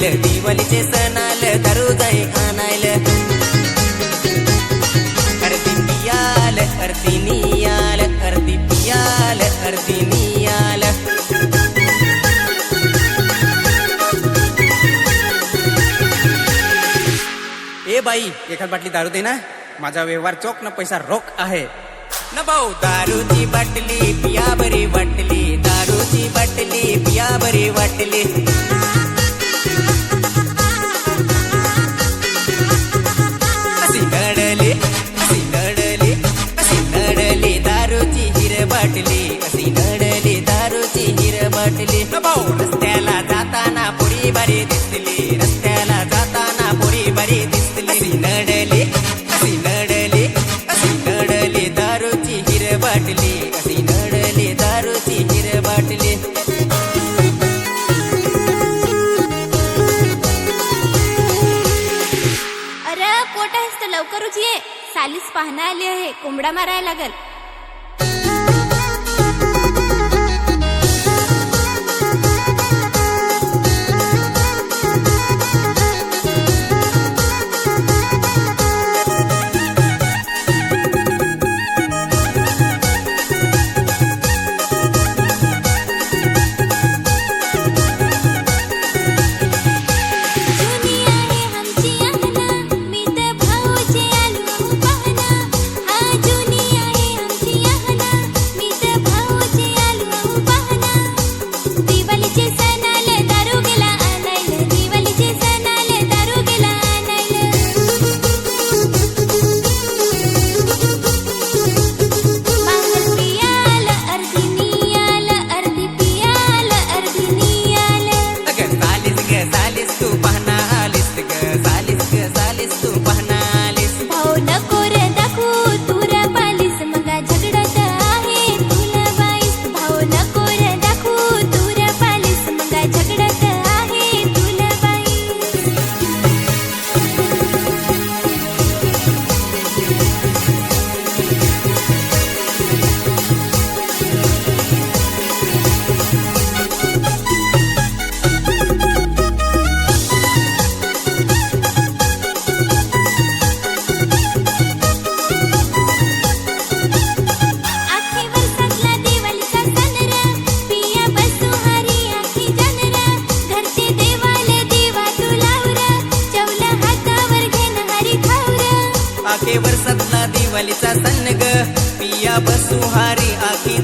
आणायला दिवाळीचे सण आलं दारू जाई आणायला अर्धी पियाल अर्धी नियाल अर्धी पियाल अर्धी नियाल ए बाई एखाद बाटली दारू दे ना माझा व्यवहार चोख न पैसा रोख आहे न भाऊ दारूची बाटली पिया बरी वाटली दारूची बाटली पिया बरी वाटली अशी नडली अशी नडली अशी नडली दारूची हिर बाटली अशी नडली दारूची हिर बाटली न भाऊ रस्त्याला जाताना पुरी बरी दिसली रस्त्याला जाताना पुरी बरी दिसली अशी नडली अशी नडली अशी नडली दारूची हिर बाटली अशी नडली दारूची हिर बाटली अरे पोट आहेस तर लवकरच ये सालीस पाहणं आली आहे कोंबडा मारायला लागल आखे वर्षातला दिवाळीचा सण ग पिया बसू हारी आखी